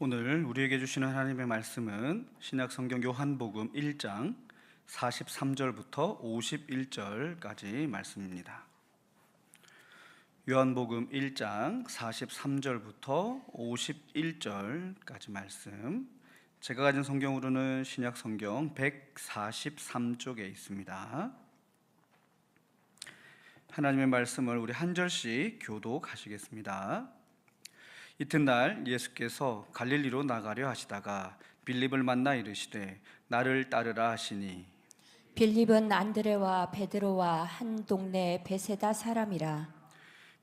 오늘 우리에게 주시는 하나님의 말씀은 신약 성경 요한복음 1장 43절부터 51절까지 말씀입니다. 요한복음 1장 43절부터 51절까지 말씀. 제가 가진 성경으로는 신약 성경 143쪽에 있습니다. 하나님의 말씀을 우리 한 절씩 교독하시겠습니다. 이튿날 예수께서 갈릴리로 나가려 하시다가 빌립을 만나 이르시되 나를 따르라 하시니, 빌립은 안드레와 베드로와 한 동네 베세다 사람이라.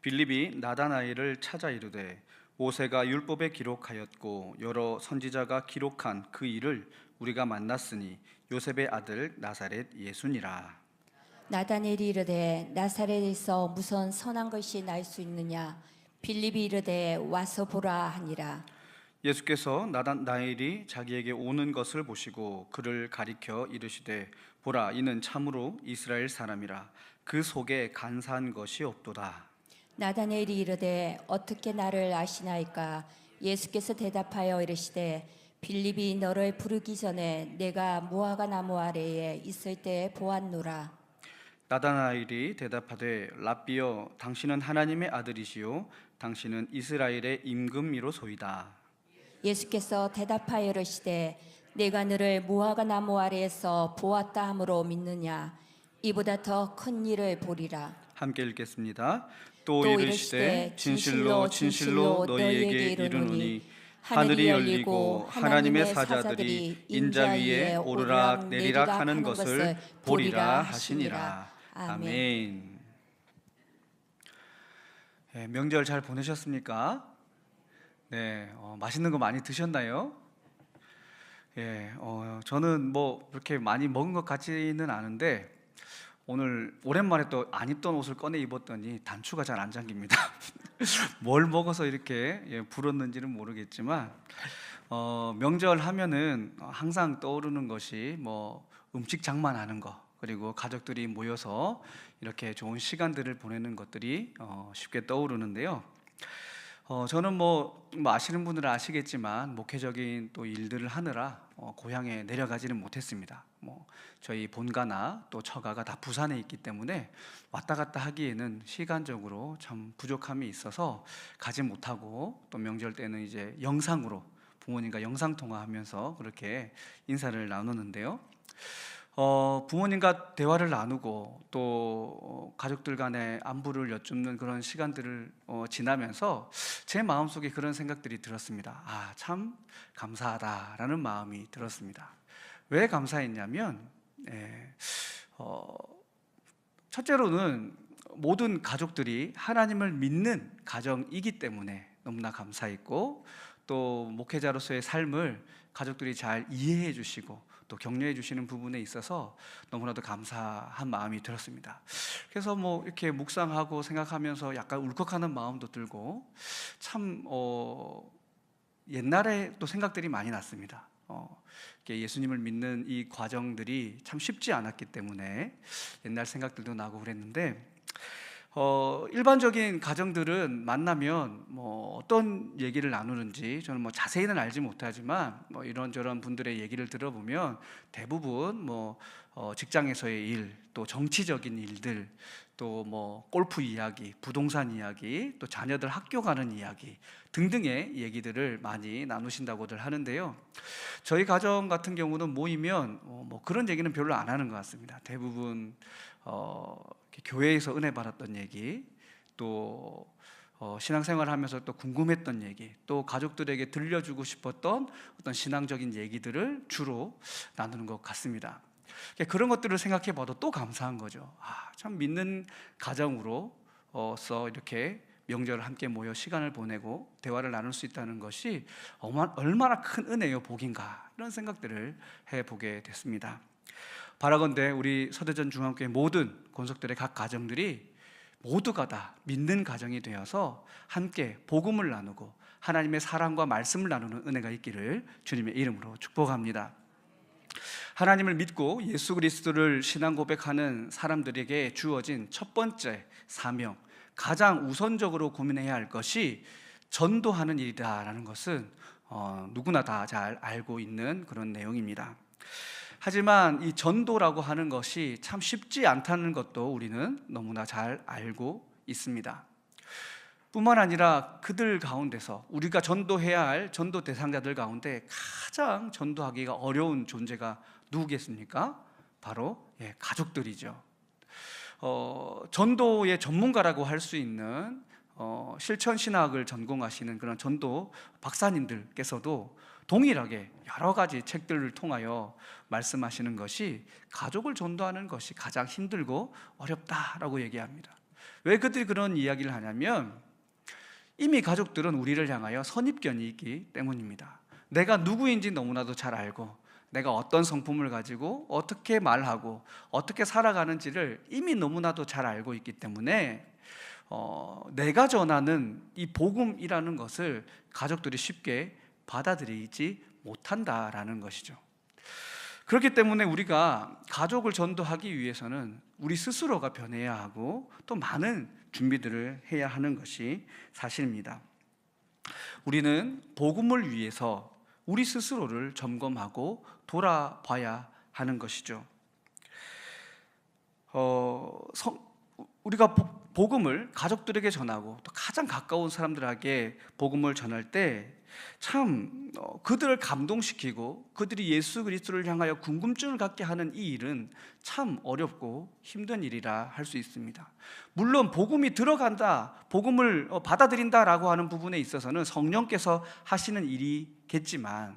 빌립이 나다나엘을 찾아 이르되 모세가 율법에 기록하였고 여러 선지자가 기록한 그 일을 우리가 만났으니 요셉의 아들 나사렛 예수니라. 나다넬이 이르되 나사렛에서 무슨 선한 것이 날 수 있느냐. 빌립이 이르되 와서 보라 하니라. 예수께서 나다나엘이 자기에게 오는 것을 보시고 그를 가리켜 이르시되 보라, 이는 참으로 이스라엘 사람이라. 그 속에 간사한 것이 없도다. 나다넬이 이르되 어떻게 나를 아시나이까. 예수께서 대답하여 이르시되 빌립이 너를 부르기 전에 내가 무화과 나무 아래에 있을 때 보았노라. 나다나엘이 대답하되 랍비여, 당신은 하나님의 아들이시요 당신은 이스라엘의 임금이로소이다. 예수께서 대답하여 이르시되 내가 너를 무화과 나무 아래에서 보았다 함으로 믿느냐. 이보다 더 큰 일을 보리라. 함께 읽겠습니다. 또 또 이르시되 진실로 진실로 너희에게 이르노니 하늘이 하늘이 열리고 하나님의 사자들이 인자 위에 오르락 내리락 하는 것을 보리라 하시니라. 아멘. 명절 잘 보내셨습니까? 네, 맛있는 거 많이 드셨나요? 저는 뭐 그렇게 많이 먹은 것 같지는 않은데 오늘 오랜만에 또 안 입던 옷을 꺼내 입었더니 단추가 잘 안 잠깁니다. 뭘 먹어서 이렇게 불었는지는 모르겠지만 명절 하면은 항상 떠오르는 것이 뭐 음식 장만하는 거, 그리고 가족들이 모여서 이렇게 좋은 시간들을 보내는 것들이 쉽게 떠오르는데요. 저는 뭐 아시는 분들은 아시겠지만 목회적인 또 일들을 하느라 고향에 내려가지는 못했습니다. 뭐 저희 본가나 또 처가가 다 부산에 있기 때문에 왔다 갔다 하기에는 시간적으로 참 부족함이 있어서 가지 못하고, 또 명절 때는 이제 영상으로 부모님과 영상 통화하면서 그렇게 인사를 나누는데요. 부모님과 대화를 나누고 또 가족들 간의 안부를 여쭙는 그런 시간들을 지나면서 제 마음속에 그런 생각들이 들었습니다. 참 감사하다라는 마음이 들었습니다. 왜 감사했냐면 첫째로는 모든 가족들이 하나님을 믿는 가정이기 때문에 너무나 감사했고, 또 목회자로서의 삶을 가족들이 잘 이해해 주시고 또 격려해 주시는 부분에 있어서 너무나도 감사한 마음이 들었습니다. 그래서 뭐 이렇게 묵상하고 생각하면서 약간 울컥하는 마음도 들고 참 옛날에 또 생각들이 많이 났습니다. 예수님을 믿는 이 과정들이 참 쉽지 않았기 때문에 옛날 생각들도 나고 그랬는데, 일반적인 가정들은 만나면 뭐 어떤 얘기를 나누는지 저는 뭐 자세히는 알지 못하지만 뭐 이런저런 분들의 얘기를 들어보면 대부분 뭐 직장에서의 일, 또 정치적인 일들, 또 뭐 골프 이야기, 부동산 이야기, 또 자녀들 학교 가는 이야기 등등의 얘기들을 많이 나누신다고들 하는데요. 저희 가정 같은 경우는 모이면 뭐 그런 얘기는 별로 안 하는 것 같습니다. 대부분 교회에서 은혜 받았던 얘기, 또 신앙생활을 하면서 또 궁금했던 얘기, 또 가족들에게 들려주고 싶었던 어떤 신앙적인 얘기들을 주로 나누는 것 같습니다. 그런 것들을 생각해 봐도 또 감사한 거죠. 참 믿는 가정으로서 이렇게 명절을 함께 모여 시간을 보내고 대화를 나눌 수 있다는 것이 얼마나 큰 은혜요, 복인가, 이런 생각들을 해보게 됐습니다. 바라건대 우리 서대전 중앙교회 모든 권속들의 각 가정들이 모두가 다 믿는 가정이 되어서 함께 복음을 나누고 하나님의 사랑과 말씀을 나누는 은혜가 있기를 주님의 이름으로 축복합니다. 하나님을 믿고 예수 그리스도를 신앙 고백하는 사람들에게 주어진 첫 번째 사명, 가장 우선적으로 고민해야 할 것이 전도하는 일이다라는 것은 누구나 다 잘 알고 있는 그런 내용입니다. 하지만 이 전도라고 하는 것이 참 쉽지 않다는 것도 우리는 너무나 잘 알고 있습니다. 뿐만 아니라 그들 가운데서 우리가 전도해야 할 전도 대상자들 가운데 가장 전도하기가 어려운 존재가 누구겠습니까? 바로 가족들이죠. 전도의 전문가라고 할 수 있는 실천신학을 전공하시는 그런 전도 박사님들께서도 동일하게 여러 가지 책들을 통하여 말씀하시는 것이 가족을 전도하는 것이 가장 힘들고 어렵다라고 얘기합니다. 왜 그들이 그런 이야기를 하냐면 이미 가족들은 우리를 향하여 선입견이 있기 때문입니다. 내가 누구인지 너무나도 잘 알고 내가 어떤 성품을 가지고 어떻게 말하고 어떻게 살아가는지를 이미 너무나도 잘 알고 있기 때문에 내가 전하는 이 복음이라는 것을 가족들이 쉽게 받아들이지 못한다라는 것이죠. 그렇기 때문에 우리가 가족을 전도하기 위해서는 우리 스스로가 변해야 하고 또 많은 준비들을 해야 하는 것이 사실입니다. 우리는 복음을 위해서 우리 스스로를 점검하고 돌아봐야 하는 것이죠. 우리가 복음을 가족들에게 전하고 또 가장 가까운 사람들에게 복음을 전할 때 참 그들을 감동시키고 그들이 예수 그리스도를 향하여 궁금증을 갖게 하는 이 일은 참 어렵고 힘든 일이라 할 수 있습니다. 물론 복음이 들어간다, 복음을 받아들인다라고 하는 부분에 있어서는 성령께서 하시는 일이겠지만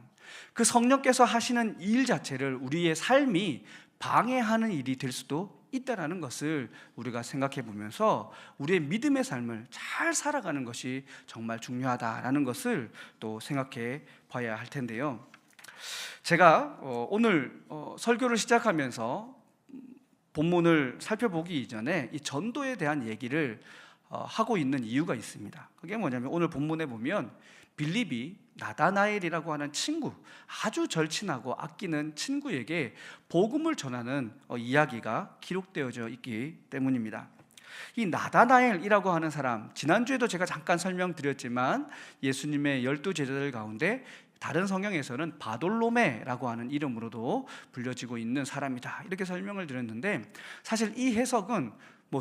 그 성령께서 하시는 일 자체를 우리의 삶이 방해하는 일이 될 수도 있다라는 것을 우리가 생각해 보면서 우리의 믿음의 삶을 잘 살아가는 것이 정말 중요하다라는 것을 또 생각해 봐야 할 텐데요. 제가 오늘 설교를 시작하면서 본문을 살펴보기 이전에 이 전도에 대한 얘기를 하고 있는 이유가 있습니다. 그게 뭐냐면 오늘 본문에 보면 빌립이 나다나엘이라고 하는 친구, 아주 절친하고 아끼는 친구에게 복음을 전하는 이야기가 기록되어져 있기 때문입니다. 이 나다나엘이라고 하는 사람, 지난주에도 제가 잠깐 설명드렸지만 예수님의 12 제자들 가운데 다른 성경에서는 바돌로메라고 하는 이름으로도 불려지고 있는 사람이다, 이렇게 설명을 드렸는데 사실 이 해석은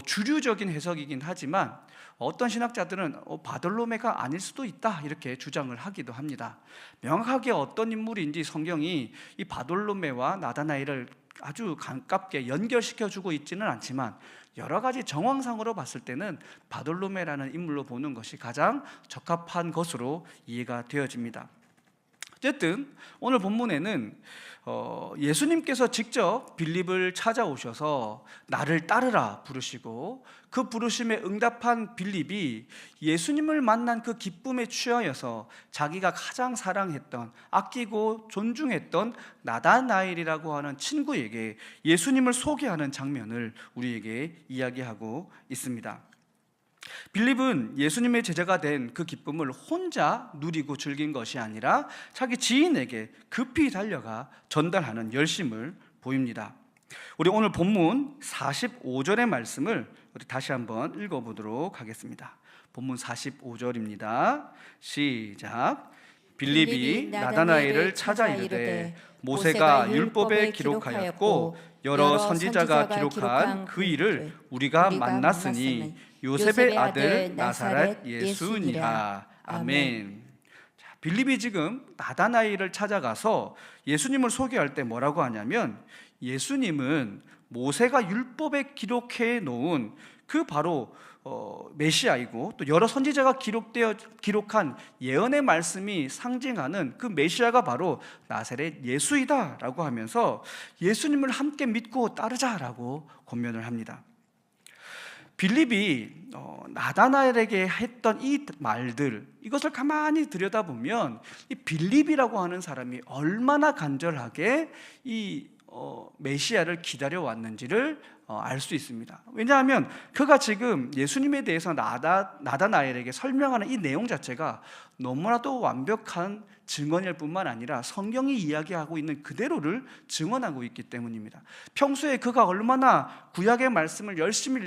주류적인 해석이긴 하지만 어떤 신학자들은 바돌로메가 아닐 수도 있다, 이렇게 주장을 하기도 합니다. 명확하게 어떤 인물인지 성경이 이 바돌로메와 나다나엘을 아주 가깝게 연결시켜주고 있지는 않지만 여러 가지 정황상으로 봤을 때는 바돌로메라는 인물로 보는 것이 가장 적합한 것으로 이해가 되어집니다. 어쨌든 오늘 본문에는 예수님께서 직접 빌립을 찾아오셔서 나를 따르라 부르시고 그 부르심에 응답한 빌립이 예수님을 만난 그 기쁨에 취하여서 자기가 가장 사랑했던, 아끼고 존중했던 나다나엘이라고 하는 친구에게 예수님을 소개하는 장면을 우리에게 이야기하고 있습니다. 빌립은 예수님의 제자가 된 그 기쁨을 혼자 누리고 즐긴 것이 아니라 자기 지인에게 급히 달려가 전달하는 열심을 보입니다. 우리 오늘 본문 45절의 말씀을 우리 다시 한번 읽어보도록 하겠습니다. 본문 45절입니다. 시작. 빌립이 나다나엘을 찾아 이르되 모세가 율법에 기록하였고 여러 선지자가 기록한 그 일을 우리가 만났으니 요셉의 아들 나사렛 예수니라. 아멘. 자, 빌립이 지금 나다나엘을 찾아가서 예수님을 소개할 때 뭐라고 하냐면 예수님은 모세가 율법에 기록해 놓은 그 바로 메시아이고 또 여러 선지자가 기록한 예언의 말씀이 상징하는 그 메시아가 바로 나사렛 예수이다라고 하면서 예수님을 함께 믿고 따르자라고 권면을 합니다. 빌립이 나다나엘에게 했던 이 말들, 이것을 가만히 들여다보면 이 빌립이라고 하는 사람이 얼마나 간절하게 이 메시아를 기다려왔는지를 알 수 있습니다. 왜냐하면 그가 지금 예수님에 대해서 나다나엘에게 설명하는 이 내용 자체가 너무나도 완벽한 증언일 뿐만 아니라 성경이 이야기하고 있는 그대로를 증언하고 있기 때문입니다. 평소에 그가 얼마나 구약의 말씀을 열심히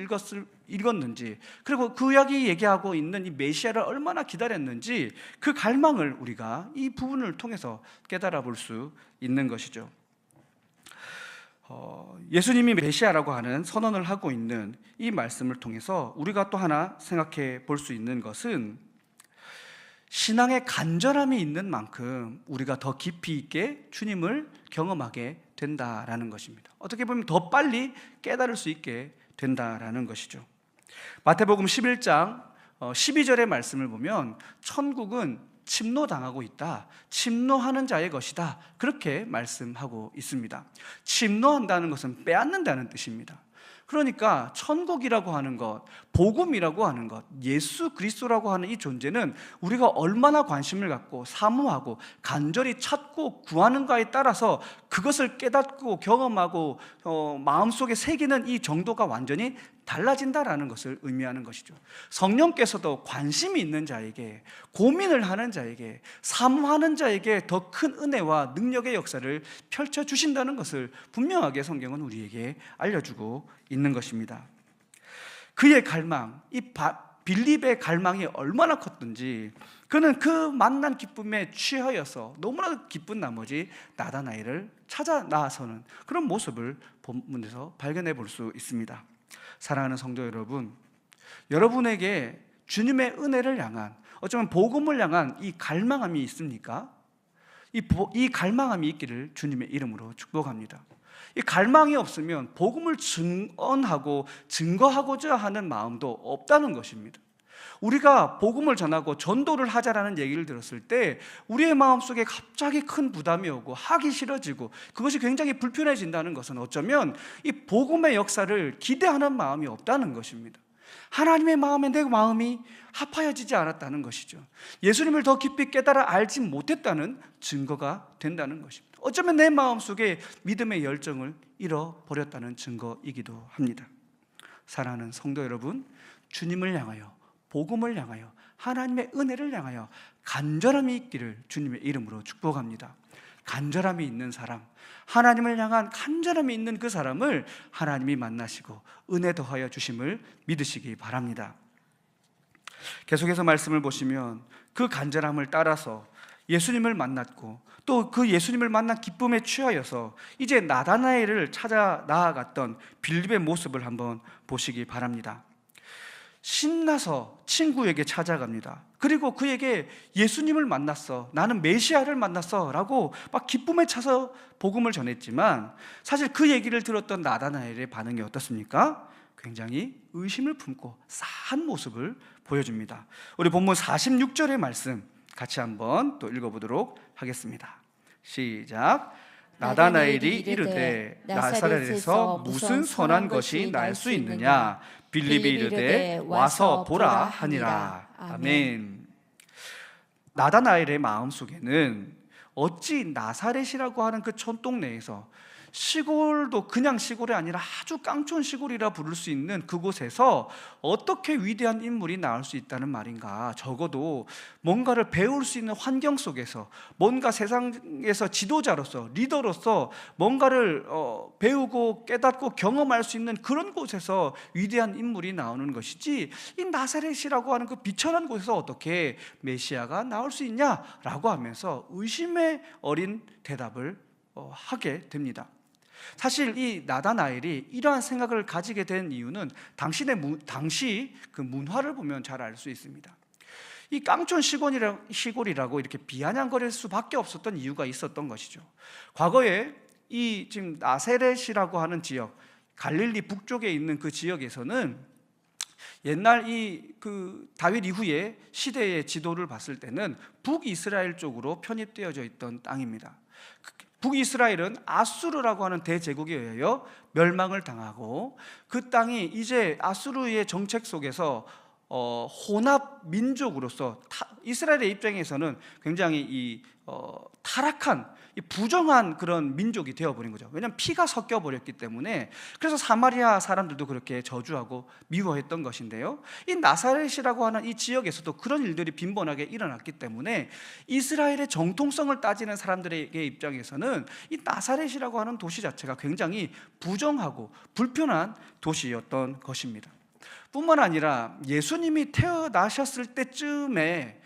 읽었는지, 그리고 구약이 얘기하고 있는 이 메시아를 얼마나 기다렸는지 그 갈망을 우리가 이 부분을 통해서 깨달아 볼 수 있는 것이죠. 예수님이 메시아라고 하는 선언을 하고 있는 이 말씀을 통해서 우리가 또 하나 생각해 볼 수 있는 것은, 신앙의 간절함이 있는 만큼 우리가 더 깊이 있게 주님을 경험하게 된다라는 것입니다. 어떻게 보면 더 빨리 깨달을 수 있게 된다라는 것이죠. 마태복음 11장 12절의 말씀을 보면 천국은 침노당하고 있다, 침노하는 자의 것이다, 그렇게 말씀하고 있습니다. 침노한다는 것은 빼앗는다는 뜻입니다. 그러니까 천국이라고 하는 것, 복음이라고 하는 것, 예수 그리스도라고 하는 이 존재는 우리가 얼마나 관심을 갖고 사모하고 간절히 찾고 구하는가에 따라서 그것을 깨닫고 경험하고 마음속에 새기는 이 정도가 완전히 달라진다라는 것을 의미하는 것이죠. 성령께서도 관심이 있는 자에게, 고민을 하는 자에게, 사모하는 자에게 더 큰 은혜와 능력의 역사를 펼쳐주신다는 것을 분명하게 성경은 우리에게 알려주고 있는 것입니다. 그의 갈망, 이 빌립의 갈망이 얼마나 컸든지 그는 그 만난 기쁨에 취하여서 너무나 기쁜 나머지 나다나엘을 찾아 나서는 그런 모습을 본문에서 발견해 볼 수 있습니다. 사랑하는 성도 여러분, 여러분에게 주님의 은혜를 향한, 어쩌면 복음을 향한 이 갈망함이 있습니까? 이 갈망함이 있기를 주님의 이름으로 축복합니다. 이 갈망이 없으면 복음을 증언하고 증거하고자 하는 마음도 없다는 것입니다. 우리가 복음을 전하고 전도를 하자라는 얘기를 들었을 때 우리의 마음속에 갑자기 큰 부담이 오고 하기 싫어지고 그것이 굉장히 불편해진다는 것은 어쩌면 이 복음의 역사를 기대하는 마음이 없다는 것입니다. 하나님의 마음에 내 마음이 합하여지지 않았다는 것이죠. 예수님을 더 깊이 깨달아 알지 못했다는 증거가 된다는 것입니다. 어쩌면 내 마음속에 믿음의 열정을 잃어버렸다는 증거이기도 합니다. 사랑하는 성도 여러분, 주님을 향하여, 복음을 향하여, 하나님의 은혜를 향하여 간절함이 있기를 주님의 이름으로 축복합니다. 간절함이 있는 사람, 하나님을 향한 간절함이 있는 그 사람을 하나님이 만나시고 은혜 더하여 주심을 믿으시기 바랍니다. 계속해서 말씀을 보시면 그 간절함을 따라서 예수님을 만났고 또 그 예수님을 만난 기쁨에 취하여서 이제 나다나엘을 찾아 나아갔던 빌립의 모습을 한번 보시기 바랍니다. 신나서 친구에게 찾아갑니다. 그리고 그에게 예수님을 만났어, 나는 메시아를 만났어 라고 막 기쁨에 차서 복음을 전했지만 사실 그 얘기를 들었던 나다나엘의 반응이 어떻습니까? 굉장히 의심을 품고 싸한 모습을 보여줍니다. 우리 본문 46절의 말씀 같이 한번 또 읽어보도록 하겠습니다. 시작. 나다나엘이 이르되 나사렛에서 무슨 선한 것이 날 수 있느냐? 빌립이 이르되 와서 보라 하니라. 아멘. 나다나엘의 마음속에는 어찌 나사렛이라고 하는 그 촌동네에서, 시골도 그냥 시골이 아니라 아주 깡촌 시골이라 부를 수 있는 그곳에서 어떻게 위대한 인물이 나올 수 있다는 말인가. 적어도 뭔가를 배울 수 있는 환경 속에서, 뭔가 세상에서 지도자로서, 리더로서 뭔가를 배우고 깨닫고 경험할 수 있는 그런 곳에서 위대한 인물이 나오는 것이지, 이 나사렛이라고 하는 그 비천한 곳에서 어떻게 메시아가 나올 수 있냐라고 하면서 의심의 어린 대답을 하게 됩니다. 사실 이 나다나엘이 이러한 생각을 가지게 된 이유는 당시 그 문화를 보면 잘 알 수 있습니다. 이 깡촌 시골이라고 이렇게 비아냥거릴 수밖에 없었던 이유가 있었던 것이죠. 과거에 이 지금 나사렛이라고 하는 지역, 갈릴리 북쪽에 있는 그 지역에서는 옛날 그 다윗 이후의 시대의 지도를 봤을 때는 북이스라엘 쪽으로 편입되어져 있던 땅입니다. 북이스라엘은 아수르라고 하는 대제국에 의하여 멸망을 당하고 그 땅이 이제 아수르의 정책 속에서 혼합 민족으로서 이스라엘의 입장에서는 굉장히 타락한, 부정한 그런 민족이 되어버린 거죠. 왜냐하면 피가 섞여버렸기 때문에. 그래서 사마리아 사람들도 그렇게 저주하고 미워했던 것인데요, 이 나사렛이라고 하는 이 지역에서도 그런 일들이 빈번하게 일어났기 때문에 이스라엘의 정통성을 따지는 사람들에게 입장에서는 이 나사렛이라고 하는 도시 자체가 굉장히 부정하고 불편한 도시였던 것입니다. 뿐만 아니라 예수님이 태어나셨을 때쯤에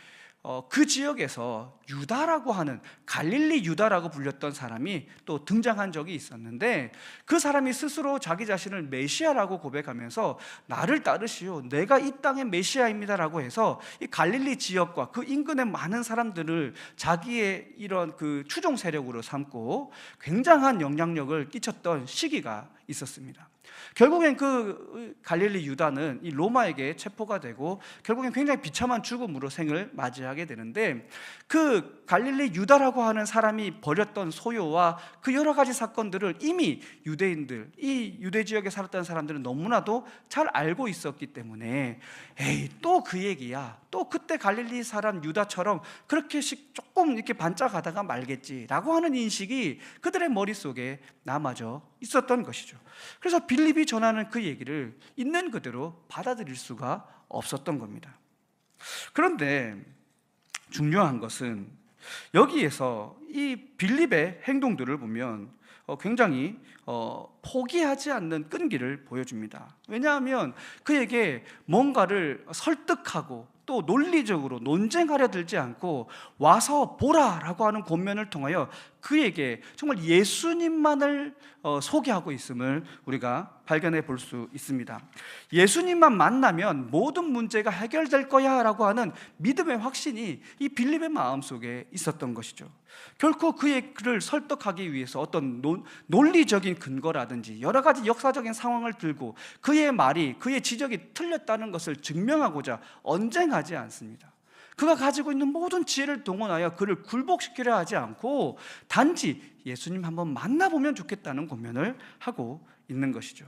그 지역에서 유다라고 하는, 갈릴리 유다라고 불렸던 사람이 또 등장한 적이 있었는데, 그 사람이 스스로 자기 자신을 메시아라고 고백하면서 나를 따르시오, 내가 이 땅의 메시아입니다라고 해서 이 갈릴리 지역과 그 인근의 많은 사람들을 자기의 이런 그 추종 세력으로 삼고 굉장한 영향력을 끼쳤던 시기가 있었습니다. 결국엔 그 갈릴리 유다는 이 로마에게 체포가 되고 결국엔 굉장히 비참한 죽음으로 생을 맞이하게 되는데, 그 갈릴리 유다라고 하는 사람이 벌였던 소요와 그 여러 가지 사건들을 이미 유대인들, 이 유대 지역에 살았던 사람들은 너무나도 잘 알고 있었기 때문에 에이, 또 그 얘기야, 또 그때 갈릴리 사람 유다처럼 그렇게 조금 이렇게 반짝하다가 말겠지라고 하는 인식이 그들의 머릿속에 남아져 있었던 것이죠. 그래서 빌립이 전하는 그 얘기를 있는 그대로 받아들일 수가 없었던 겁니다. 그런데 중요한 것은 여기에서 이 빌립의 행동들을 보면 굉장히 포기하지 않는 끈기를 보여줍니다. 왜냐하면 그에게 뭔가를 설득하고 또 논리적으로 논쟁하려 들지 않고 와서 보라라고 하는 권면을 통하여 그에게 정말 예수님만을 소개하고 있음을 우리가 발견해 볼 수 있습니다. 예수님만 만나면 모든 문제가 해결될 거야 라고 하는 믿음의 확신이 이 빌립의 마음속에 있었던 것이죠. 결코 그를 설득하기 위해서 어떤 논리적인 근거라든지 여러 가지 역사적인 상황을 들고 그의 말이, 그의 지적이 틀렸다는 것을 증명하고자 언쟁하지 않습니다. 그가 가지고 있는 모든 지혜를 동원하여 그를 굴복시키려 하지 않고 단지 예수님 한번 만나보면 좋겠다는 권면을 하고 있는 것이죠.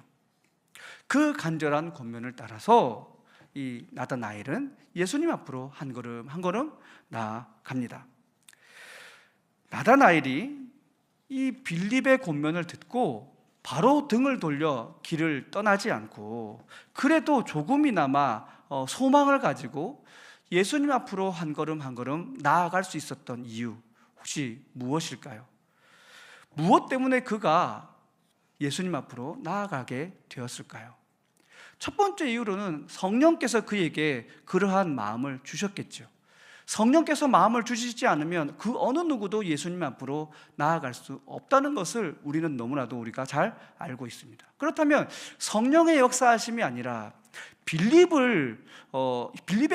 그 간절한 권면을 따라서 이 나다나엘은 예수님 앞으로 한 걸음 한 걸음 나아갑니다. 나다나엘이 이 빌립의 권면을 듣고 바로 등을 돌려 길을 떠나지 않고 그래도 조금이나마 소망을 가지고 예수님 앞으로 한 걸음 한 걸음 나아갈 수 있었던 이유, 혹시 무엇일까요? 무엇 때문에 그가 예수님 앞으로 나아가게 되었을까요? 첫 번째 이유로는 성령께서 그에게 그러한 마음을 주셨겠죠. 성령께서 마음을 주시지 않으면 그 어느 누구도 예수님 앞으로 나아갈 수 없다는 것을 우리는 너무나도 우리가 잘 알고 있습니다. 그렇다면 성령의 역사하심이 아니라 빌립의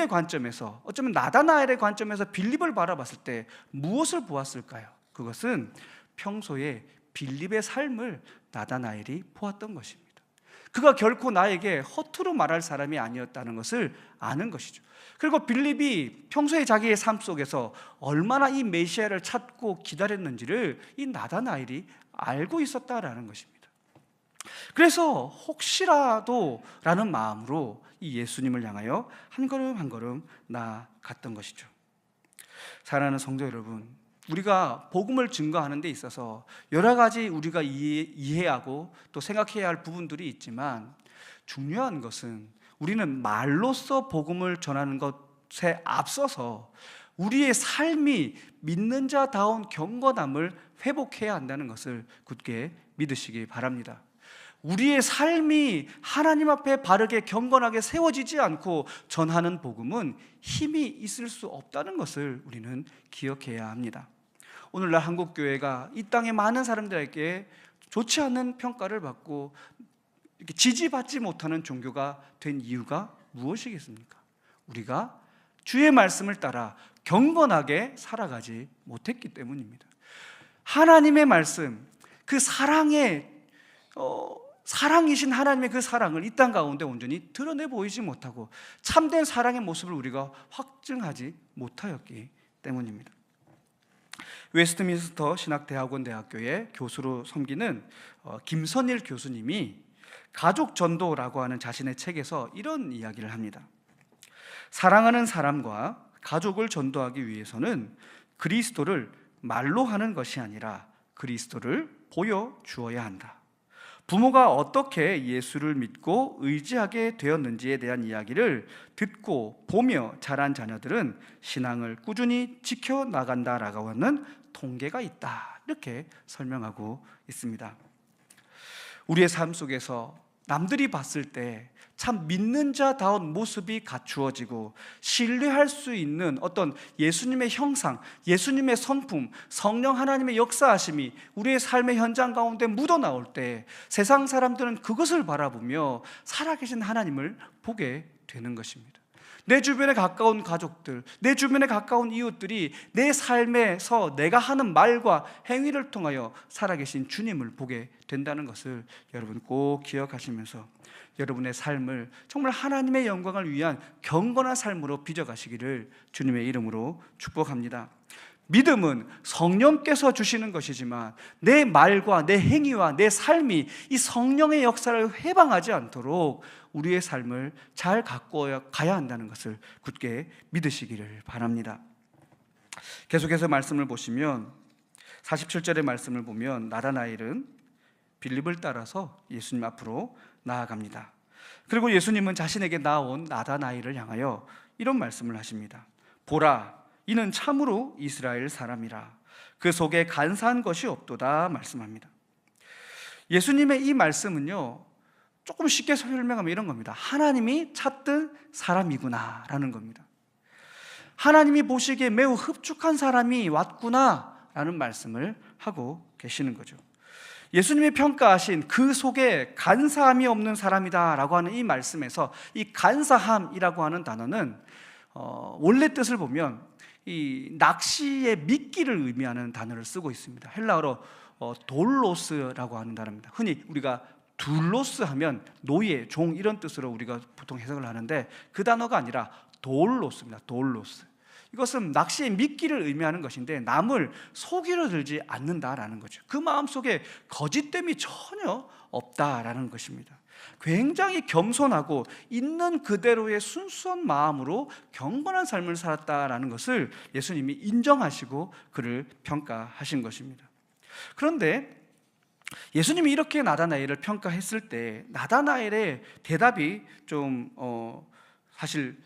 관점에서, 어쩌면 나다나엘의 관점에서 빌립을 바라봤을 때 무엇을 보았을까요? 그것은 평소에 빌립의 삶을 나다나엘이 보았던 것입니다. 그가 결코 나에게 허투루 말할 사람이 아니었다는 것을 아는 것이죠. 그리고 빌립이 평소에 자기의 삶 속에서 얼마나 이 메시아를 찾고 기다렸는지를 이 나다나엘이 알고 있었다라는 것입니다. 그래서 혹시라도라는 마음으로 이 예수님을 향하여 한 걸음 한 걸음 나아갔던 것이죠. 사랑하는 성도 여러분, 우리가 복음을 증거하는 데 있어서 여러 가지 우리가 이해하고 또 생각해야 할 부분들이 있지만, 중요한 것은 우리는 말로써 복음을 전하는 것에 앞서서 우리의 삶이 믿는 자다운 경건함을 회복해야 한다는 것을 굳게 믿으시기 바랍니다. 우리의 삶이 하나님 앞에 바르게 경건하게 세워지지 않고 전하는 복음은 힘이 있을 수 없다는 것을 우리는 기억해야 합니다. 오늘날 한국교회가 이 땅의 많은 사람들에게 좋지 않은 평가를 받고 이렇게 지지받지 못하는 종교가 된 이유가 무엇이겠습니까? 우리가 주의 말씀을 따라 경건하게 살아가지 못했기 때문입니다. 하나님의 말씀, 그 사랑이신 하나님의 그 사랑을 이 땅 가운데 온전히 드러내 보이지 못하고 참된 사랑의 모습을 우리가 확증하지 못하였기 때문입니다. 웨스트민스터 신학대학원 대학교의 교수로 섬기는 김선일 교수님이 가족 전도라고 하는 자신의 책에서 이런 이야기를 합니다. 사랑하는 사람과 가족을 전도하기 위해서는 그리스도를 말로 하는 것이 아니라 그리스도를 보여주어야 한다. 부모가 어떻게 예수를 믿고 의지하게 되었는지에 대한 이야기를 듣고 보며 자란 자녀들은 신앙을 꾸준히 지켜나간다라고 하는 통계가 있다, 이렇게 설명하고 있습니다. 우리의 삶 속에서 남들이 봤을 때 참 믿는 자다운 모습이 갖추어지고 신뢰할 수 있는 어떤 예수님의 형상, 예수님의 성품, 성령 하나님의 역사하심이 우리의 삶의 현장 가운데 묻어나올 때 세상 사람들은 그것을 바라보며 살아계신 하나님을 보게 되는 것입니다. 내 주변에 가까운 가족들, 내 주변에 가까운 이웃들이 내 삶에서 내가 하는 말과 행위를 통하여 살아계신 주님을 보게 된다는 것을 여러분 꼭 기억하시면서 여러분의 삶을 정말 하나님의 영광을 위한 경건한 삶으로 빚어가시기를 주님의 이름으로 축복합니다. 믿음은 성령께서 주시는 것이지만 내 말과 내 행위와 내 삶이 이 성령의 역사를 해방하지 않도록 우리의 삶을 잘 가꿔 가야 한다는 것을 굳게 믿으시기를 바랍니다. 계속해서 말씀을 보시면 47절의 말씀을 보면 나다나엘은 빌립을 따라서 예수님 앞으로 나아갑니다. 그리고 예수님은 자신에게 나온 나다나엘을 향하여 이런 말씀을 하십니다. 보라, 이는 참으로 이스라엘 사람이라. 그 속에 간사한 것이 없도다 말씀합니다. 예수님의 이 말씀은요, 조금 쉽게 설명하면 이런 겁니다. 하나님이 찾던 사람이구나 라는 겁니다. 하나님이 보시기에 매우 흡족한 사람이 왔구나 라는 말씀을 하고 계시는 거죠. 예수님이 평가하신 그 속에 간사함이 없는 사람이다 라고 하는 이 말씀에서 이 간사함이라고 하는 단어는 원래 뜻을 보면 이 낚시의 미끼를 의미하는 단어를 쓰고 있습니다. 헬라어로 돌로스라고 하는 단어입니다. 흔히 우리가 둘로스 하면 노예, 종 이런 뜻으로 우리가 보통 해석을 하는데 그 단어가 아니라 돌로스입니다. 돌로스. 이것은 낚시의 미끼를 의미하는 것인데 남을 속이려 들지 않는다라는 거죠. 그 마음속에 거짓됨이 전혀 없다라는 것입니다. 굉장히 겸손하고 있는 그대로의 순수한 마음으로 경건한 삶을 살았다라는 것을 예수님이 인정하시고 그를 평가하신 것입니다. 그런데 예수님이 이렇게 나다나엘을 평가했을 때 나다나엘의 대답이 좀 사실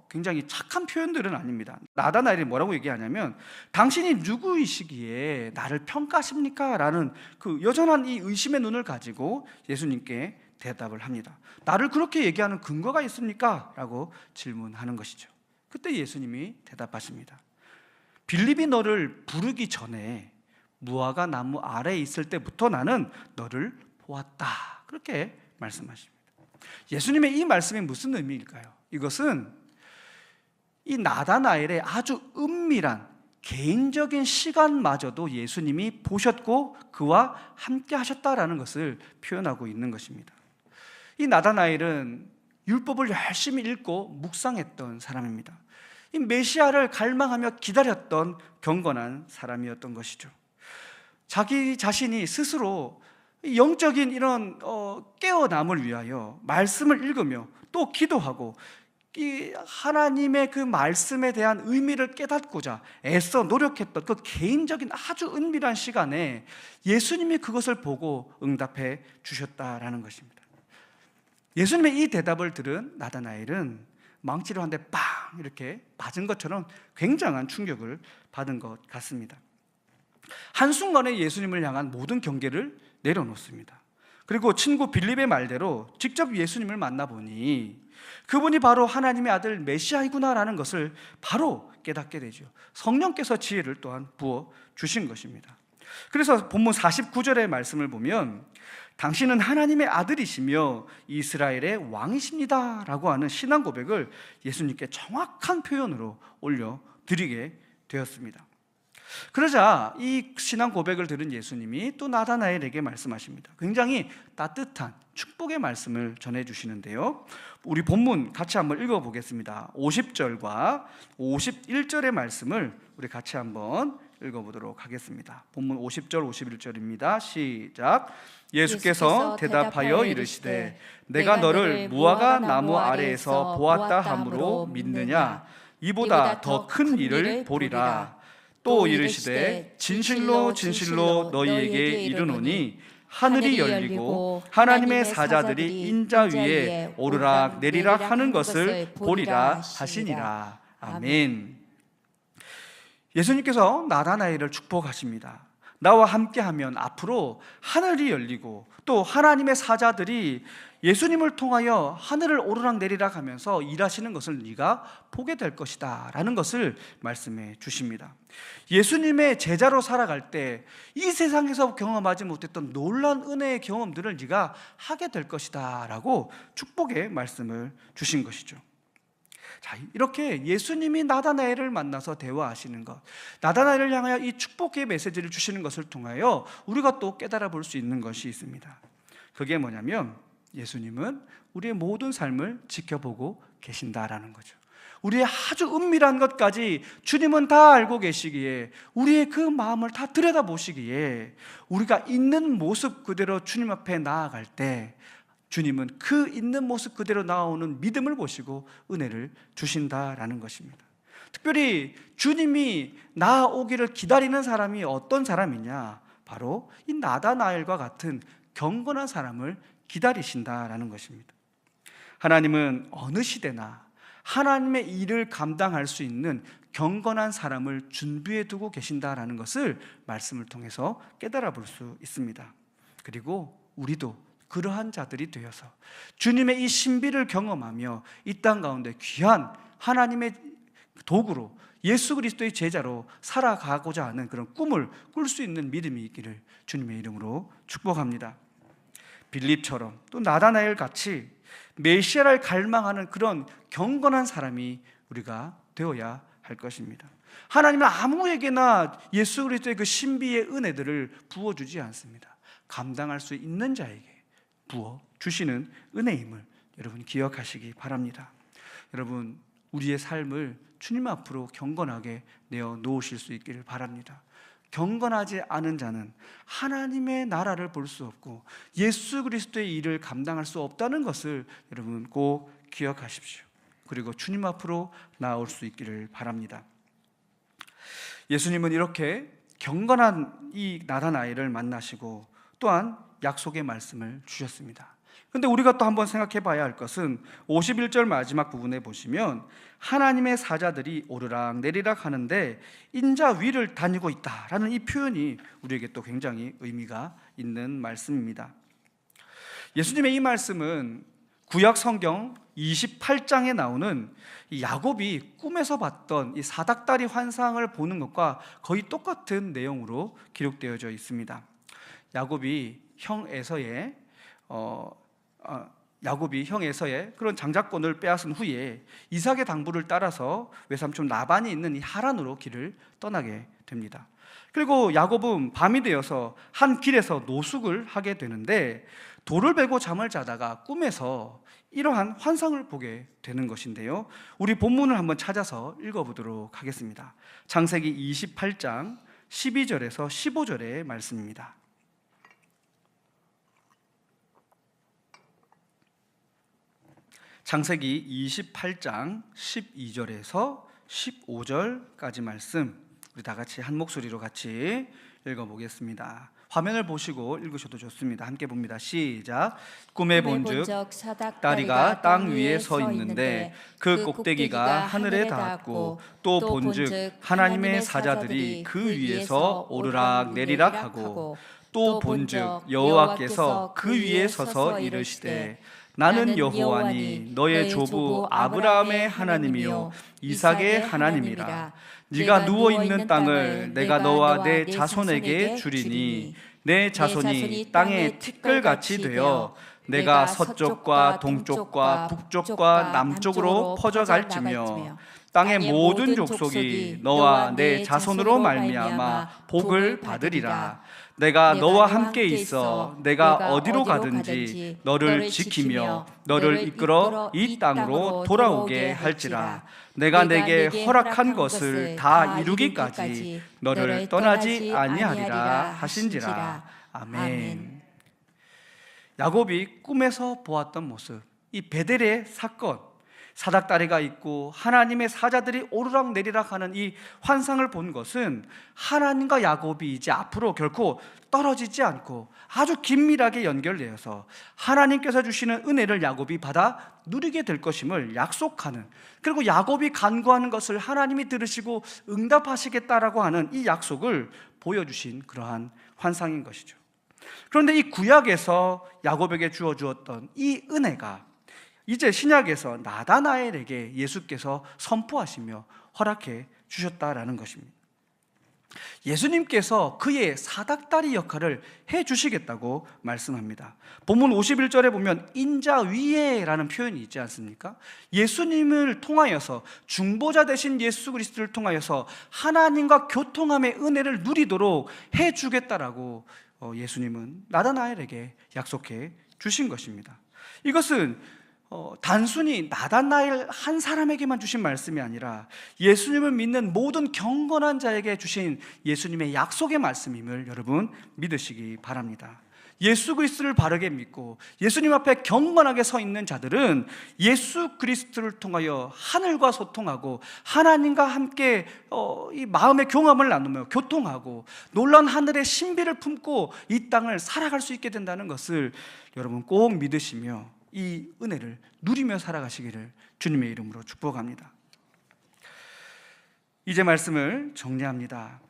굉장히 착한 표현들은 아닙니다. 나다나엘이 뭐라고 얘기하냐면 당신이 누구이시기에 나를 평가하십니까? 라는 그 여전한 이 의심의 눈을 가지고 예수님께 대답을 합니다. 나를 그렇게 얘기하는 근거가 있습니까? 라고 질문하는 것이죠. 그때 예수님이 대답하십니다. 빌립이 너를 부르기 전에 무화과 나무 아래에 있을 때부터 나는 너를 보았다. 그렇게 말씀하십니다. 예수님의 이 말씀이 무슨 의미일까요? 이것은 이 나다나엘의 아주 은밀한 개인적인 시간마저도 예수님이 보셨고 그와 함께 하셨다라는 것을 표현하고 있는 것입니다. 이 나다나엘은 율법을 열심히 읽고 묵상했던 사람입니다. 이 메시아를 갈망하며 기다렸던 경건한 사람이었던 것이죠. 자기 자신이 스스로 영적인 이런 깨어남을 위하여 말씀을 읽으며 또 기도하고 이 하나님의 그 말씀에 대한 의미를 깨닫고자 애써 노력했던 그 개인적인 아주 은밀한 시간에 예수님이 그것을 보고 응답해 주셨다라는 것입니다. 예수님의 이 대답을 들은 나다나엘은 망치로 한 대 빵 이렇게 맞은 것처럼 굉장한 충격을 받은 것 같습니다. 한순간에 예수님을 향한 모든 경계를 내려놓습니다. 그리고 친구 빌립의 말대로 직접 예수님을 만나보니 그분이 바로 하나님의 아들 메시아이구나라는 것을 바로 깨닫게 되죠. 성령께서 지혜를 또한 부어 주신 것입니다. 그래서 본문 49절의 말씀을 보면 당신은 하나님의 아들이시며 이스라엘의 왕이십니다 라고 하는 신앙 고백을 예수님께 정확한 표현으로 올려드리게 되었습니다. 그러자 이 신앙 고백을 들은 예수님이 또 나다나엘에게 말씀하십니다. 굉장히 따뜻한 축복의 말씀을 전해주시는데요, 우리 본문 같이 한번 읽어보겠습니다. 50절과 51절의 말씀을 우리 같이 한번 읽어보도록 하겠습니다. 본문 50절 51절입니다. 시작. 예수께서 대답하여 이르시되 내가 너를 무화과 나무 아래에서 보았다 함으로 믿느냐? 이보다 더 큰 일을 보리라. 또 이르시되 진실로 진실로 너희에게 이르노니 하늘이 열리고 하나님의 사자들이 인자 위에 오르락 내리락 하는 것을 보리라 하시니라. 아멘. 예수님께서 나다나엘을 축복하십니다. 나와 함께하면 앞으로 하늘이 열리고 또 하나님의 사자들이 예수님을 통하여 하늘을 오르락내리락 하면서 일하시는 것을 네가 보게 될 것이다 라는 것을 말씀해 주십니다. 예수님의 제자로 살아갈 때 이 세상에서 경험하지 못했던 놀라운 은혜의 경험들을 네가 하게 될 것이다 라고 축복의 말씀을 주신 것이죠. 자, 이렇게 예수님이 나다나엘을 만나서 대화하시는 것, 나다나엘을 향하여 이 축복의 메시지를 주시는 것을 통하여 우리가 또 깨달아 볼 수 있는 것이 있습니다. 그게 뭐냐면 예수님은 우리의 모든 삶을 지켜보고 계신다라는 거죠. 우리의 아주 은밀한 것까지 주님은 다 알고 계시기에, 우리의 그 마음을 다 들여다보시기에 우리가 있는 모습 그대로 주님 앞에 나아갈 때 주님은 그 있는 모습 그대로 나오는 믿음을 보시고 은혜를 주신다라는 것입니다. 특별히 주님이 나아오기를 기다리는 사람이 어떤 사람이냐, 바로 이 나다나엘과 같은 경건한 사람을 기다리신다라는 것입니다. 하나님은 어느 시대나 하나님의 일을 감당할 수 있는 경건한 사람을 준비해 두고 계신다라는 것을 말씀을 통해서 깨달아 볼 수 있습니다. 그리고 우리도 그러한 자들이 되어서 주님의 이 신비를 경험하며 이 땅 가운데 귀한 하나님의 도구로 예수 그리스도의 제자로 살아가고자 하는 그런 꿈을 꿀 수 있는 믿음이 있기를 주님의 이름으로 축복합니다. 빌립처럼 또 나다나엘 같이 메시아를 갈망하는 그런 경건한 사람이 우리가 되어야 할 것입니다. 하나님은 아무에게나 예수 그리스도의 그 신비의 은혜들을 부어주지 않습니다. 감당할 수 있는 자에게 부어주시는 은혜임을 여러분 기억하시기 바랍니다. 여러분, 우리의 삶을 주님 앞으로 경건하게 내어놓으실 수 있기를 바랍니다. 경건하지 않은 자는 하나님의 나라를 볼 수 없고 예수 그리스도의 일을 감당할 수 없다는 것을 여러분 꼭 기억하십시오. 그리고 주님 앞으로 나올 수 있기를 바랍니다. 예수님은 이렇게 경건한 이 나다나엘을 만나시고 또한 약속의 말씀을 주셨습니다. 그런데 우리가 또 한번 생각해 봐야 할 것은 51절 마지막 부분에 보시면 하나님의 사자들이 오르락 내리락 하는데 인자 위를 다니고 있다라는 이 표현이 우리에게 또 굉장히 의미가 있는 말씀입니다. 예수님의 이 말씀은 구약 성경 28장에 나오는 이 야곱이 꿈에서 봤던 이 사닥다리 환상을 보는 것과 거의 똑같은 내용으로 기록되어져 있습니다. 야곱이 형 에서의 그런 장자권을 빼앗은 후에 이삭의 당부를 따라서 외삼촌 라반이 있는 이 하란으로 길을 떠나게 됩니다. 그리고 야곱은 밤이 되어서 한 길에서 노숙을 하게 되는데 돌을 베고 잠을 자다가 꿈에서 이러한 환상을 보게 되는 것인데요, 우리 본문을 한번 찾아서 읽어보도록 하겠습니다. 창세기 28장 12절에서 15절의 말씀입니다. 창세기 28장 12절에서 15절까지 말씀, 우리 다 같이 한 목소리로 같이 읽어보겠습니다. 화면을 보시고 읽으셔도 좋습니다. 함께 봅니다. 시작. 꿈에 본즉 사닥다리가 땅 위에 서 있는데 그 꼭대기가 하늘에 닿았고 또 본즉 하나님의 사자들이 그 위에서 오르락 내리락 하고 또 본즉 여호와께서 그 위에 서서 이르시되 나는 여호와니 너의 조부 아브라함의 하나님이요 이삭의 하나님이라. 네가 누워있는 땅을 내가 너와 내 자손에게 주리니 내 자손이 땅의 티끌같이 되어 내가 서쪽과 동쪽과 북쪽과 남쪽으로 퍼져갈지며 땅의 모든 족속이 너와 내 자손으로 말미암아 복을 받으리라. 내가 너와 함께 있어 내가 어디로 가든지 너를 지키며 너를 이끌어 이 땅으로 돌아오게 할지라. 내가 내게 허락한 것을 다 이루기까지 너를 떠나지 아니하리라 하신지라. 아멘. 야곱이 꿈에서 보았던 모습, 이 베델의 사건, 사닥다리가 있고 하나님의 사자들이 오르락내리락 하는 이 환상을 본 것은 하나님과 야곱이 이제 앞으로 결코 떨어지지 않고 아주 긴밀하게 연결되어서 하나님께서 주시는 은혜를 야곱이 받아 누리게 될 것임을 약속하는, 그리고 야곱이 간구하는 것을 하나님이 들으시고 응답하시겠다라고 하는 이 약속을 보여주신 그러한 환상인 것이죠. 그런데 이 구약에서 야곱에게 주어주었던 이 은혜가 이제 신약에서 나다나엘에게 예수께서 선포하시며 허락해 주셨다라는 것입니다. 예수님께서 그의 사닥다리 역할을 해 주시겠다고 말씀합니다. 본문 51절에 보면 인자 위에라는 표현이 있지 않습니까? 예수님을 통하여서, 중보자 되신 예수 그리스도를 통하여서 하나님과 교통함의 은혜를 누리도록 해 주겠다라고 예수님은 나다나엘에게 약속해 주신 것입니다. 이것은 단순히 나다나엘 한 사람에게만 주신 말씀이 아니라 예수님을 믿는 모든 경건한 자에게 주신 예수님의 약속의 말씀임을 여러분 믿으시기 바랍니다. 예수 그리스도를 바르게 믿고 예수님 앞에 경건하게 서 있는 자들은 예수 그리스도를 통하여 하늘과 소통하고 하나님과 함께 이 마음의 교감을 나누며 교통하고 놀라운 하늘의 신비를 품고 이 땅을 살아갈 수 있게 된다는 것을 여러분 꼭 믿으시며 이 은혜를 누리며 살아가시기를 주님의 이름으로 축복합니다. 이제 말씀을 정리합니다.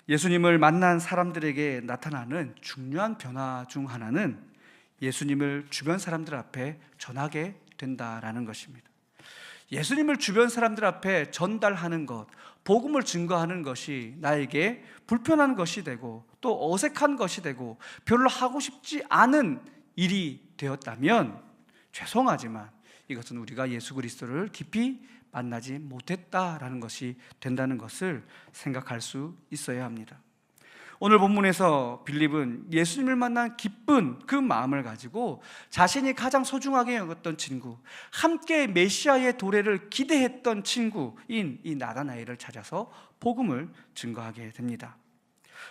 예수님을 만난 사람들에게 나타나는 중요한 변화 중 하나는 예수님을 주변 사람들 앞에 전하게 된다라는 것입니다. 예수님을 주변 사람들 앞에 전달하는 것, 복음을 증거하는 것이 나에게 불편한 것이 되고 또 어색한 것이 되고 별로 하고 싶지 않은 일이 되었다면 죄송하지만 이것은 우리가 예수 그리스도를 깊이 만나지 못했다라는 것이 된다는 것을 생각할 수 있어야 합니다. 오늘 본문에서 빌립은 예수님을 만난 기쁜 그 마음을 가지고 자신이 가장 소중하게 여겼던 친구, 함께 메시아의 도래를 기대했던 친구인 이 나다나엘을 찾아서 복음을 증거하게 됩니다.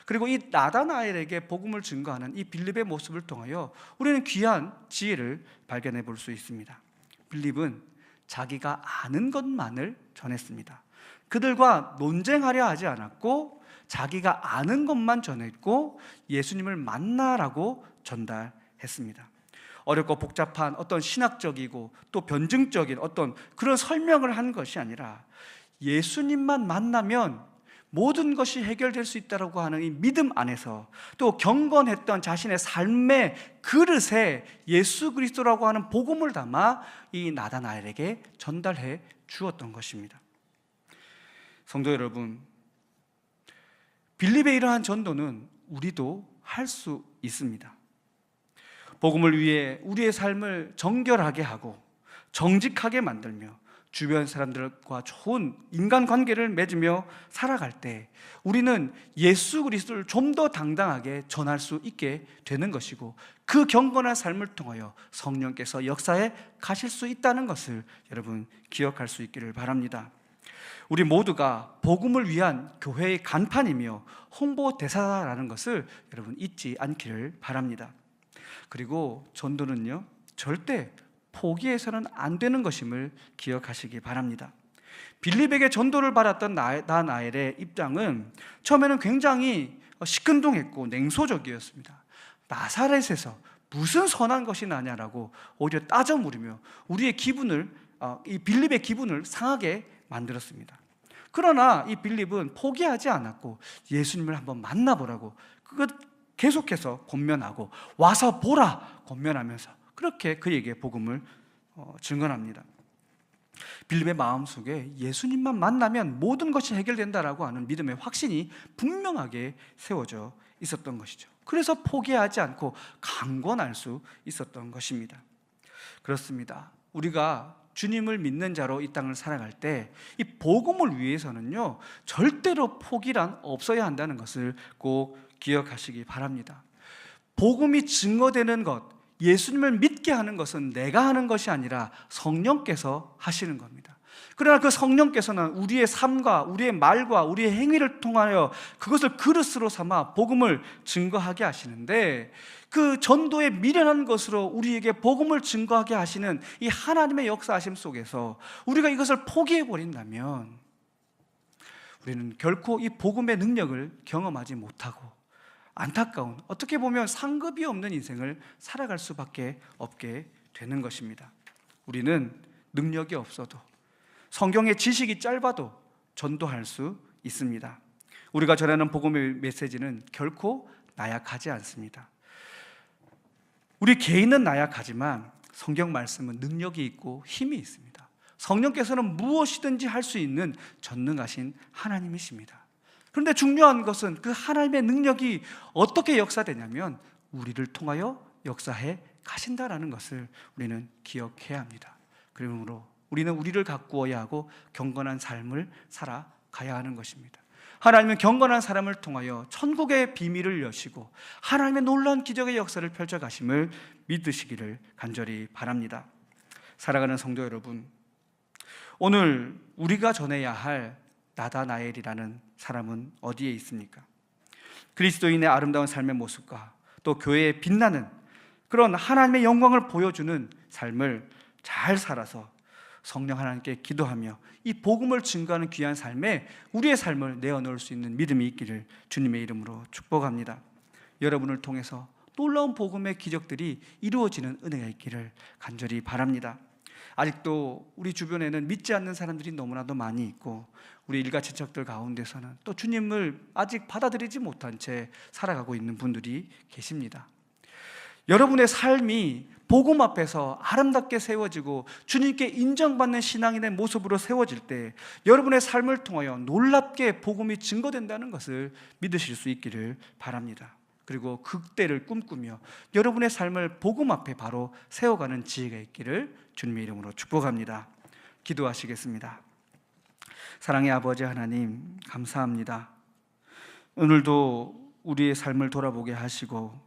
그리고 이 나다나엘에게 복음을 증거하는 이 빌립의 모습을 통하여 우리는 귀한 지혜를 발견해 볼 수 있습니다. 빌립은 자기가 아는 것만을 전했습니다. 그들과 논쟁하려 하지 않았고 자기가 아는 것만 전했고 예수님을 만나라고 전달했습니다. 어렵고 복잡한 어떤 신학적이고 또 변증적인 어떤 그런 설명을 한 것이 아니라 예수님만 만나면 모든 것이 해결될 수 있다고 하는 이 믿음 안에서 또 경건했던 자신의 삶의 그릇에 예수 그리스도라고 하는 복음을 담아 이 나다나엘에게 전달해 주었던 것입니다. 성도 여러분, 빌립의 이러한 전도는 우리도 할 수 있습니다. 복음을 위해 우리의 삶을 정결하게 하고 정직하게 만들며 주변 사람들과 좋은 인간관계를 맺으며 살아갈 때 우리는 예수 그리스도를 좀 더 당당하게 전할 수 있게 되는 것이고 그 경건한 삶을 통하여 성령께서 역사에 가실 수 있다는 것을 여러분 기억할 수 있기를 바랍니다. 우리 모두가 복음을 위한 교회의 간판이며 홍보 대사라는 것을 여러분 잊지 않기를 바랍니다. 그리고 전도는요 절대 포기해서는 안 되는 것임을 기억하시기 바랍니다. 빌립에게 전도를 받았던 나다나엘의 입장은 처음에는 굉장히 시큰둥했고 냉소적이었습니다. 나사렛에서 무슨 선한 것이 나냐라고 오히려 따져 물으며 우리의 기분을 이 빌립의 기분을 상하게 만들었습니다. 그러나 이 빌립은 포기하지 않았고 예수님을 한번 만나보라고 그것 계속해서 권면하고 와서 보라 권면하면서 그렇게 그에게 복음을 증언합니다. 빌립의 마음속에 예수님만 만나면 모든 것이 해결된다라고 하는 믿음의 확신이 분명하게 세워져 있었던 것이죠. 그래서 포기하지 않고 강권할 수 있었던 것입니다. 그렇습니다. 우리가 주님을 믿는 자로 이 땅을 살아갈 때 이 복음을 위해서는요 절대로 포기란 없어야 한다는 것을 꼭 기억하시기 바랍니다. 복음이 증거되는 것, 예수님을 믿게 하는 것은 내가 하는 것이 아니라 성령께서 하시는 겁니다. 그러나 그 성령께서는 우리의 삶과 우리의 말과 우리의 행위를 통하여 그것을 그릇으로 삼아 복음을 증거하게 하시는데, 그 전도에 미련한 것으로 우리에게 복음을 증거하게 하시는 이 하나님의 역사하심 속에서 우리가 이것을 포기해 버린다면 우리는 결코 이 복음의 능력을 경험하지 못하고 안타까운, 어떻게 보면 상급이 없는 인생을 살아갈 수밖에 없게 되는 것입니다. 우리는 능력이 없어도, 성경의 지식이 짧아도 전도할 수 있습니다. 우리가 전하는 복음의 메시지는 결코 나약하지 않습니다. 우리 개인은 나약하지만 성경 말씀은 능력이 있고 힘이 있습니다. 성령께서는 무엇이든지 할 수 있는 전능하신 하나님이십니다. 그런데 중요한 것은 그 하나님의 능력이 어떻게 역사되냐면 우리를 통하여 역사해 가신다라는 것을 우리는 기억해야 합니다. 그러므로 우리는 우리를 가꾸어야 하고 경건한 삶을 살아가야 하는 것입니다. 하나님은 경건한 사람을 통하여 천국의 비밀을 여시고 하나님의 놀라운 기적의 역사를 펼쳐가심을 믿으시기를 간절히 바랍니다. 사랑하는 성도 여러분, 오늘 우리가 전해야 할 나다나엘이라는 사람은 어디에 있습니까? 그리스도인의 아름다운 삶의 모습과 또 교회에 빛나는 그런 하나님의 영광을 보여주는 삶을 잘 살아서 성령 하나님께 기도하며 이 복음을 증거하는 귀한 삶에 우리의 삶을 내어놓을 수 있는 믿음이 있기를 주님의 이름으로 축복합니다. 여러분을 통해서 놀라운 복음의 기적들이 이루어지는 은혜가 있기를 간절히 바랍니다. 아직도 우리 주변에는 믿지 않는 사람들이 너무나도 많이 있고 우리 일가 친척들 가운데서는 또 주님을 아직 받아들이지 못한 채 살아가고 있는 분들이 계십니다. 여러분의 삶이 복음 앞에서 아름답게 세워지고 주님께 인정받는 신앙인의 모습으로 세워질 때 여러분의 삶을 통하여 놀랍게 복음이 증거된다는 것을 믿으실 수 있기를 바랍니다. 그리고 그때를 꿈꾸며 여러분의 삶을 복음 앞에 바로 세워가는 지혜가 있기를 주님의 이름으로 축복합니다. 기도하시겠습니다. 사랑의 아버지 하나님, 감사합니다. 오늘도 우리의 삶을 돌아보게 하시고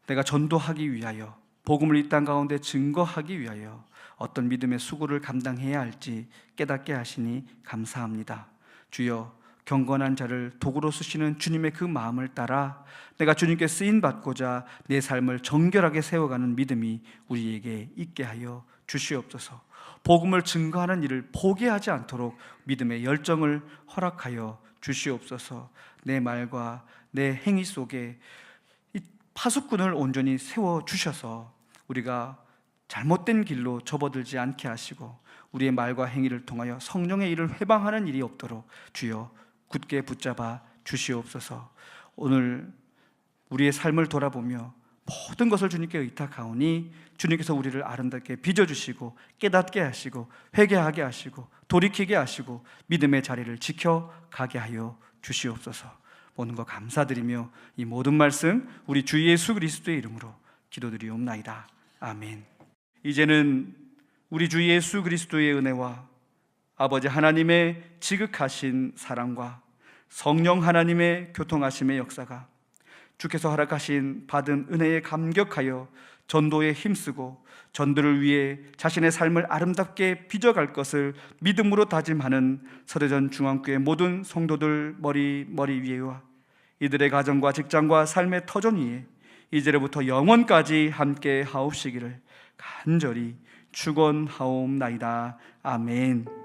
내가 전도하기 위하여, 복음을 이 땅 가운데 증거하기 위하여 어떤 믿음의 수고를 감당해야 할지 깨닫게 하시니 감사합니다. 주여, 경건한 자를 도구로 쓰시는 주님의 그 마음을 따라 내가 주님께 쓰임받고자 내 삶을 정결하게 세워가는 믿음이 우리에게 있게 하여 주시옵소서. 복음을 증거하는 일을 포기하지 않도록 믿음의 열정을 허락하여 주시옵소서. 내 말과 내 행위 속에 이 파수꾼을 온전히 세워주셔서 우리가 잘못된 길로 접어들지 않게 하시고 우리의 말과 행위를 통하여 성령의 일을 회방하는 일이 없도록 주여 굳게 붙잡아 주시옵소서. 오늘 우리의 삶을 돌아보며 모든 것을 주님께 의탁하오니 주님께서 우리를 아름답게 빚어주시고 깨닫게 하시고 회개하게 하시고 돌이키게 하시고 믿음의 자리를 지켜가게 하여 주시옵소서. 모든 것 감사드리며 이 모든 말씀 우리 주 예수 그리스도의 이름으로 기도드리옵나이다. 아멘. 이제는 우리 주 예수 그리스도의 은혜와 아버지 하나님의 지극하신 사랑과 성령 하나님의 교통하심의 역사가 주께서 허락하신 받은 은혜에 감격하여 전도에 힘쓰고 전도를 위해 자신의 삶을 아름답게 빚어갈 것을 믿음으로 다짐하는 서대전 중앙교회 모든 성도들 머리 위에와 이들의 가정과 직장과 삶의 터전 위에 이제로부터 영원까지 함께 하옵시기를 간절히 축원하옵나이다. 아멘.